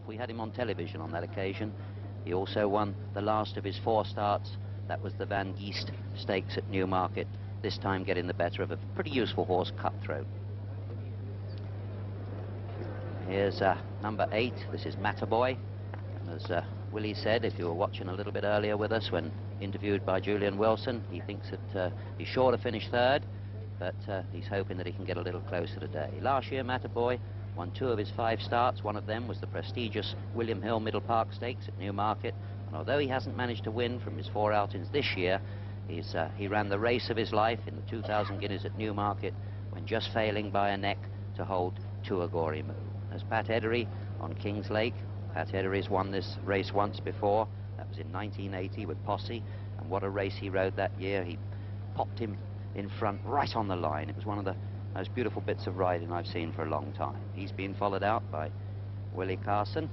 We had him on television on that occasion. He also won the last of his 4 starts. That was the Van Geest Stakes at Newmarket, this time getting the better of a pretty useful horse, Cutthroat. Here's number 8. This is Mataboy. And as Willie said, if you were watching a little bit earlier with us when interviewed by Julian Wilson, he thinks that he's sure to finish 3rd, but he's hoping that he can get a little closer today. Last year, Mataboy won 2 of his 5 starts. One of them was the prestigious William Hill Middle Park Stakes at Newmarket. And although he hasn't managed to win from his 4 outings this year, he ran the race of his life in the 2,000 guineas at Newmarket when just failing by a neck to hold TO-AGORI-MOU. As Pat Edery on Kings Lake. Pat Edery's won this race once before. That was in 1980 with Posse. And what a race he rode that year. He popped him in front right on the line. It was one of the most beautiful bits of riding I've seen for a long time. He's been followed out by Willie Carson.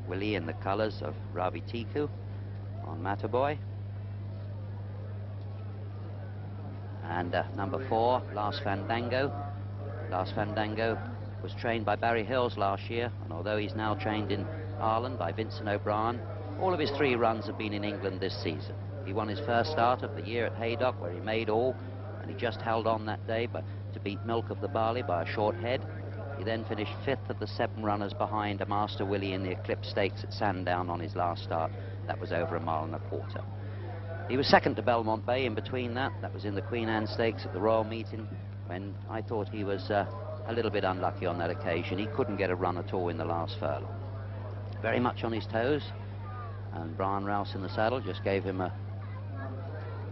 Willie in the colours of Ravi Tiku on Mataboy. And number 4, Last Fandango. Last Fandango was trained by Barry Hills last year, and although he's now trained in Ireland by Vincent O'Brien, all of his 3 runs have been in England this season. He won his first start of the year at Haydock, where he made all, and he just held on that day but to beat Milk of the Barley by a short head. He then finished 5th of the 7 runners behind a Master Willie in the Eclipse Stakes at Sandown on his last start. That was over 1.25 miles. He was 2nd to Belmont Bay in between that. That was in the Queen Anne Stakes at the Royal Meeting, when I thought he was a little bit unlucky on that occasion. He couldn't get a run at all in the last furlong. Very much on his toes, and Brian Rouse in the saddle just gave him a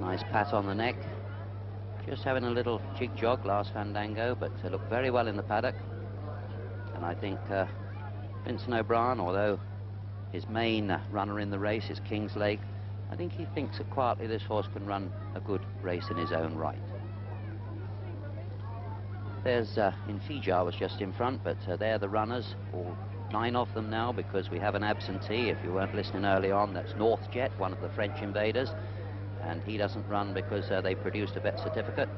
nice pat on the neck. Just having a little jig jog, Last Fandango, but looked very well in the paddock. And I think Vincent O'Brien, although his main runner in the race is Kings Lake, I think he thinks that quietly this horse can run a good race in his own right. There's Infijar was just in front, but they're the runners, all 9 of them now, because we have an absentee. If you weren't listening early on, that's Northjet, one of the French invaders, and he doesn't run because they produced a vet certificate.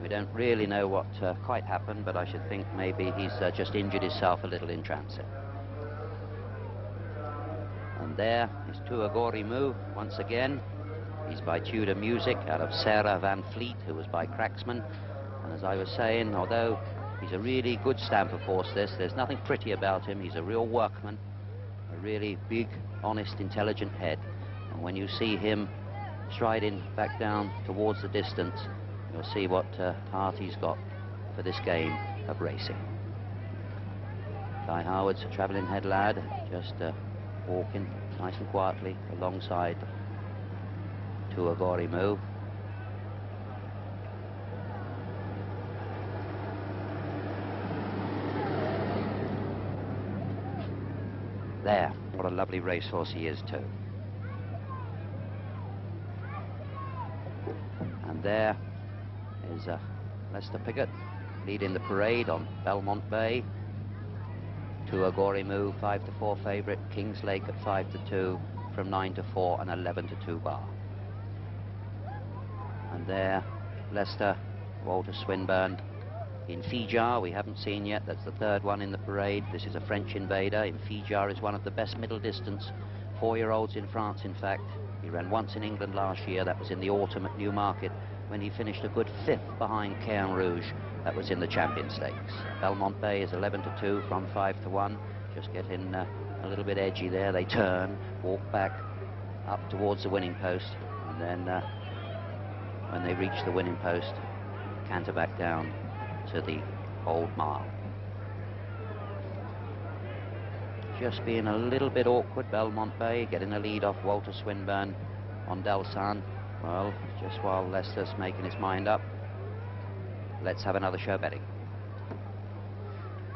We don't really know what quite happened, but I should think maybe he's just injured himself a little in transit. And there is TO-AGORI-MOU once again. He's by Tudor Music out of Sarah Van Fleet, who was by Cracksman. And as I was saying, although he's a really good stamp of horse, there's nothing pretty about him. He's a real workman, a really big, honest, intelligent head. And when you see him striding back down towards the distance, you'll see what heart he's got for this game of racing. Guy Howard's a travelling head lad, just walking nice and quietly alongside TO-AGORI-MOU. There, what a lovely racehorse he is too. And there is Lester Piggott leading the parade on Belmont Bay. TO-AGORI-MOU 5-4 favourite, Kings Lake at 5-2, from 9-4 and 11-2 bar. And there, Lester, Walter Swinburne. Infijar we haven't seen yet, that's the 3rd one in the parade. This is a French invader. Infijar is one of the best middle distance 4-year-olds in France, in fact. He ran once in England last year, that was in the autumn at Newmarket, when he finished a good 5th behind Cairn Rouge. That was in the Champion Stakes. Belmont Bay is 11-2 from 5-1. Just getting a little bit edgy there. They turn, walk back up towards the winning post, and then when they reach the winning post, canter back down to the old mile. Just being a little bit awkward, Belmont Bay, getting a lead off Walter Swinburne on Delsan. Well, just while Lester's making his mind up, let's have another show betting.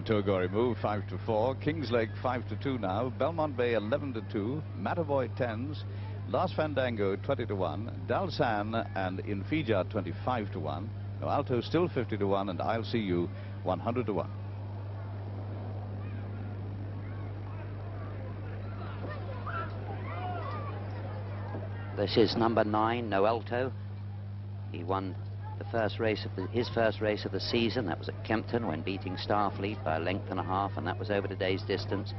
TO-AGORI-MOU 5-4, Kings Lake 5-2 now, Belmont Bay 11-2, Mataboy 10s, Last Fandango 20-1, Dalsan and Infijar 25-1, NOALTO still 50-1, and I'll See You 100-1. This is number 9, NOALTO. He won the first race of his first race of the season. That was at Kempton when beating Starfleet by a length and a half, and that was over today's distance.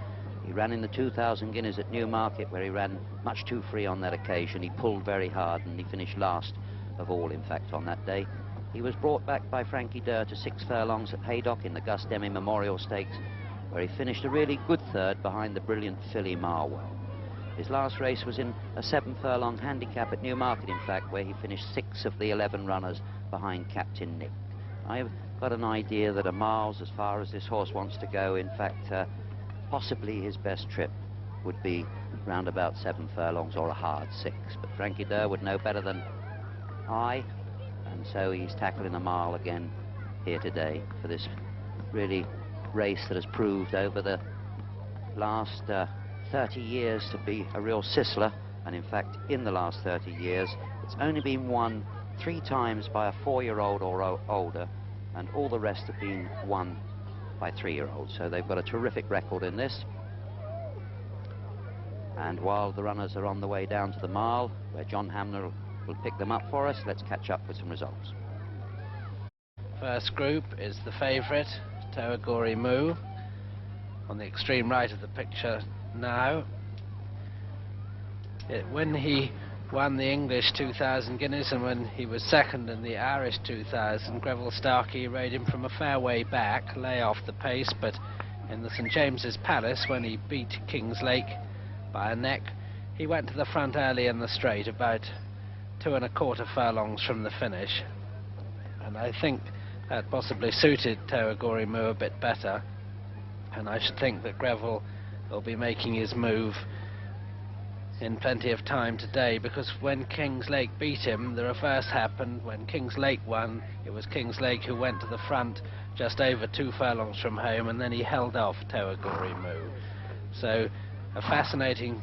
He ran in the 2,000 guineas at Newmarket, where he ran much too free on that occasion. He pulled very hard, and he finished last of all, in fact, on that day. He was brought back by Frankie Durr to 6 furlongs at Haydock in the Gus Demy Memorial Stakes, where he finished a really good third behind the brilliant Philly Marwell. His last race was in a 7 furlong handicap at Newmarket, in fact, where he finished 6 of the 11 runners behind Captain Nick. I've got an idea that a mile's as far as this horse wants to go. In fact, possibly his best trip would be round about 7 furlongs or a hard 6. But Frankie Durr would know better than I, and so he's tackling a mile again here today for this really race that has proved over the last 30 years to be a real sizzler. And in fact, in the last 30 years, it's only been won 3 times by a 4-year-old or older, and all the rest have been won by 3-year-olds. So they've got a terrific record in this. And while the runners are on the way down to the mile, where John Hamner will pick them up for us, let's catch up with some results. First group is the favourite, TO-AGORI-MOU, on the extreme right of the picture now. When he won the English 2,000 guineas and when he was second in the Irish 2,000, Greville Starkey rode him from a fair way back, lay off the pace, but in the St James's Palace, when he beat Kings Lake by a neck, he went to the front early in the straight, about 2 1/4 furlongs from the finish, and I think that possibly suited TO-AGORI-MOU a bit better, and I should think that Greville will be making his move in plenty of time today, because when Kings Lake beat him, the reverse happened. When Kings Lake won, it was Kings Lake who went to the front just over 2 furlongs from home, and then he held off TO-AGORI-MOU. So a fascinating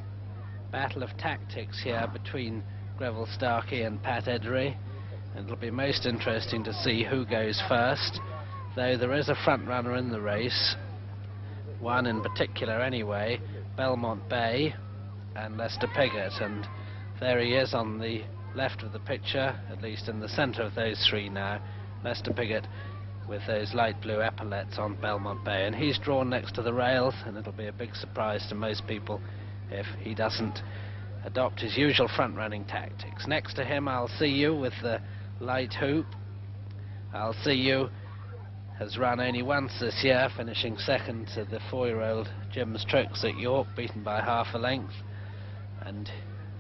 battle of tactics here between Greville Starkey and Pat Edery, and it'll be most interesting to see who goes first, though there is a front runner in the race, one in particular anyway, Belmont Bay and Lester Piggott, and there he is on the left of the picture, at least in the centre of those 3 now, Lester Piggott with those light blue epaulets on Belmont Bay, and he's drawn next to the rails, and it'll be a big surprise to most people if he doesn't adopt his usual front-running tactics. Next to him, I'll See You with the light hoop. I'll See You has run only once this year, finishing second to the 4-year-old Jim's Tricks at York, beaten by half a length, and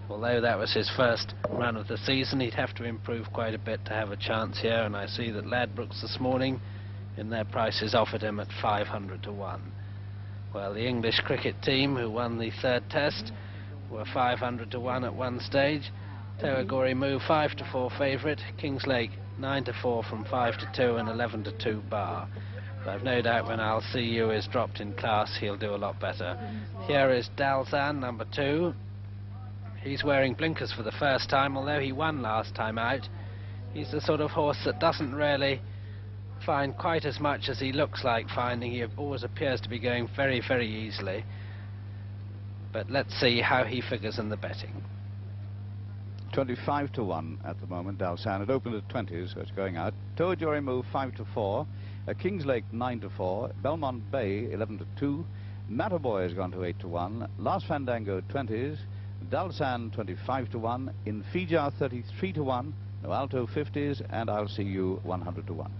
although that was his first run of the season, he'd have to improve quite a bit to have a chance here, and I see that Ladbrokes this morning in their prices offered him at 500 to 1. Well, the English cricket team, who won the 3rd test, were 500 to 1 at one stage. TO-AGORI-MOU 5 to 4 favourite, Kings Lake 9 to 4 from 5 to 2 and 11 to 2 bar. But I've no doubt when I'll See You is dropped in class, he'll do a lot better. Here is Dalzan, number 2. He's wearing blinkers for the first time, although he won last time out. He's the sort of horse that doesn't really find quite as much as he looks like finding. He always appears to be going very, very easily. But let's see how he figures in the betting. 25 to 1 at the moment, Dalsan. It opened at 20, so it's going out. TO-AGORI-MOU 5 to 4. Kings Lake 9 to 4. Belmont Bay 11 to 2. Matterboy has gone to 8 to 1. Last Fandango 20s. Dalsan 25 to 1. Infija 33 to 1. NOALTO 50s. And I'll See You 100 to 1.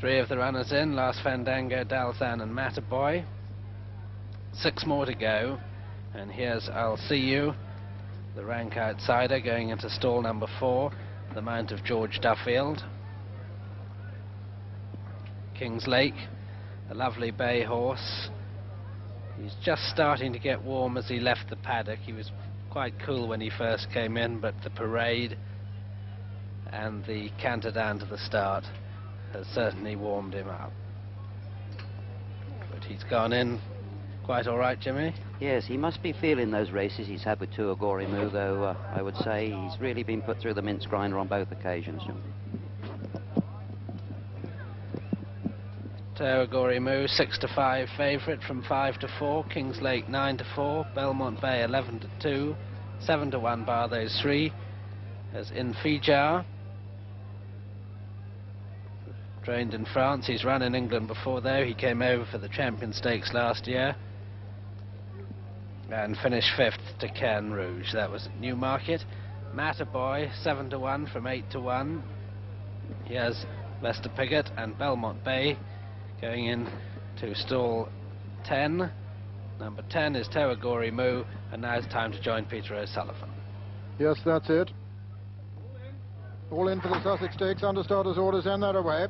3 of the runners in, Last Fandango, Dalzan and Matterboy. 6 more to go, and here's I'll See You, the rank outsider, going into stall number 4, the mount of George Duffield. Kings Lake, a lovely bay horse. He's just starting to get warm as he left the paddock. He was quite cool when he first came in, but the parade and the canter down to the start has certainly warmed him up. But he's gone in quite all right, Jimmy. Yes, he must be feeling those races he's had with TO-AGORI-MOU, though I would say he's really been put through the mince grinder on both occasions. TO-AGORI-MOU 6 to 5 favourite from 5 to 4. Kings Lake 9 to 4. Belmont Bay 11 to 2. 7 to 1 bar those 3. There's Infijar, trained in France. He's run in England before, though. He came over for the Champion Stakes last year and finished 5th to Cairn Rouge. That was at Newmarket. Matterboy 7-1 from 8-1. Here's Leicester Piggott and Belmont Bay going in to stall 10. Number 10 is TO-AGORI-MOU, and now it's time to join Peter O'Sullivan. Yes, that's it. All in for the Sussex Stakes, understarters orders, and they're away.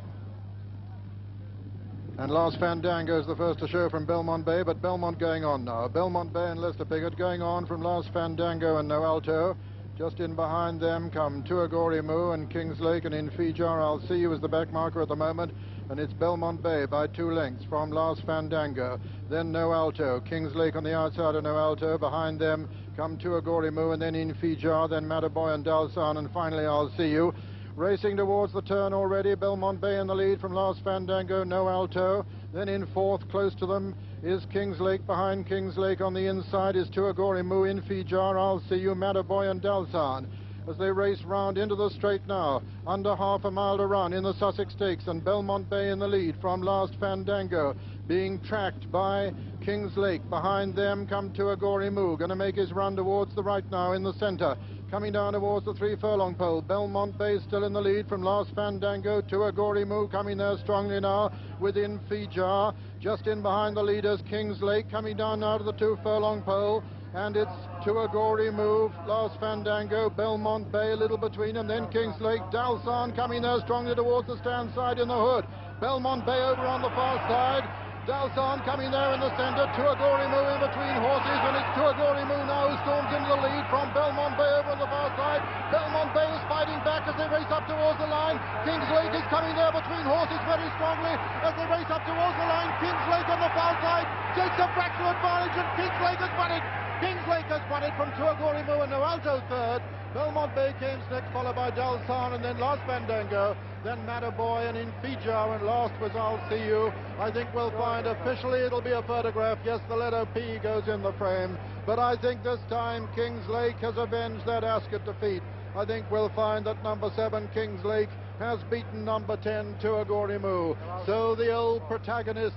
And Last Fandango is the first to show from Belmont Bay, but Belmont going on now. Belmont Bay and Leicester Piggott going on from Last Fandango and NOALTO. Just in behind them come TO-AGORI-MOU and Kings Lake, and Infijar I'll See You as the back marker at the moment, and it's Belmont Bay by 2 lengths from Last Fandango. Then NOALTO, Kings Lake on the outside of NOALTO. Behind them come TO-AGORI-MOU, and then Infijar, then Matterboy and Dalsan, and finally I'll See You. Racing towards the turn already, Belmont Bay in the lead from Last Fandango, NOALTO. Then in 4th, close to them, is Kings Lake. Behind Kings Lake on the inside is TO-AGORI-MOU, Infijar, I'll See You, Matterboy and Dalsan. As they race round into the straight now, under half a mile to run in the Sussex Stakes, and Belmont Bay in the lead from Last Fandango, being tracked by Kings Lake. Behind them come TO-AGORI-MOU, going to make his run towards the right now in the centre. Coming down towards the 3 furlong pole, Belmont Bay still in the lead from Last Fandango. TO-AGORI-MOU coming there strongly now with Infijar. Just in behind the leaders, Kings Lake coming down now to the 2 furlong pole. And it's TO-AGORI-MOU, Last Fandango, Belmont Bay a little between them, then Kings Lake. Dalsan coming there strongly towards the stand side in the hood. Belmont Bay over on the far side. Dalsan coming there in the centre. TO-AGORI-MOU in between horses, and it's TO-AGORI-MOU now who storms into the lead from Belmont Bay over on the far side. Belmont Bay is fighting back as they race up towards the line. Kings Lake is coming there between horses very strongly as they race up towards the line. Kings Lake on the far side takes a fractional advantage, and Kings Lake has won it. Kings Lake has won it from TO-AGORI-MOU, and NOALTO 3rd. Belmont Bay came next, followed by Dalsan, and then Last Fandango, then Matterboy and Infijar, and last was I'll See You. I think we'll find officially it'll be a photograph. Yes, the letter P goes in the frame, but I think this time Kings Lake has avenged that Ascot defeat. I think we'll find that number 7, Kings Lake, has beaten number 10, TO-AGORI-MOU. So the old protagonists,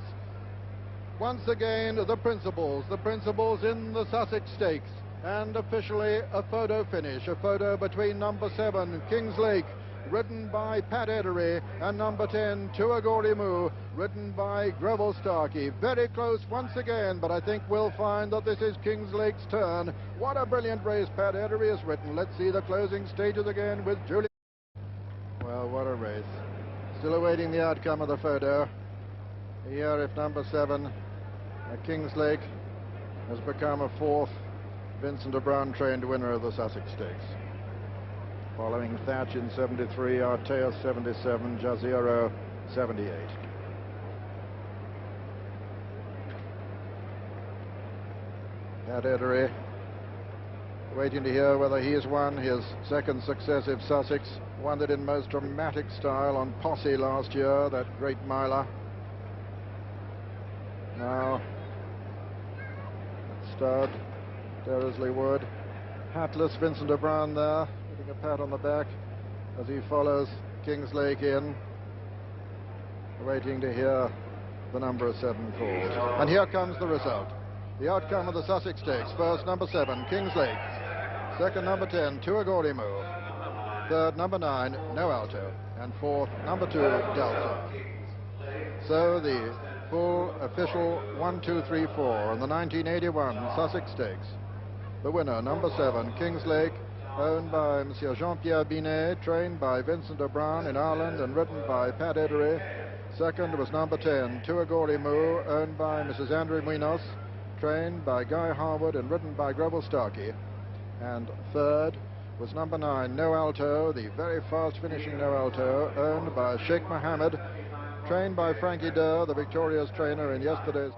once again, the principals in the Sussex Stakes. And officially a photo finish, a photo between number 7, Kings Lake, ridden by Pat Edery, and number 10, TO-AGORI-MOU, ridden by Greville Starkey. Very close once again, but I think we'll find that this is Kings Lake's turn. What a brilliant race Pat Edery has ridden. Let's see the closing stages again with Julie. Well, what a race. Still awaiting the outcome of the photo. Here, if number 7, Kings Lake, has become a 4th Vincent de Bruyn trained winner of the Sussex Stakes. Following Thatch in 73, Arteus 77, Jazeera 78. Pat Edery waiting to hear whether he has won his 2nd successive Sussex. Won it in most dramatic style on Posse last year, that great miler. Now, stud, Derrisley Wood. Hatless Vincent de Bruyn there, getting a pat on the back as he follows Kings Lake in, waiting to hear the number 7 called. And here comes the result. The outcome of the Sussex Stakes. First, number 7, Kings Lake. Second, number 10, TO-AGORI-MOU. Third, number 9, NOALTO. And 4th, number 2, Dalsan. So the full official 1, 2, 3, 4 in the 1981 Sussex Stakes. The winner, number 7, Kings Lake, owned by Monsieur Jean-Pierre Binet, trained by Vincent de Bruyn in Ireland and ridden by Pat Edery. Second was number 10, TO-AGORI-MOU, owned by Mrs. Andrew Munoz, trained by Guy Harwood and ridden by Greville Starkey. And third was number 9, NOALTO, the very fast finishing NOALTO, owned by Sheikh Mohammed, trained by Frankie Durr, the victorious trainer in yesterday's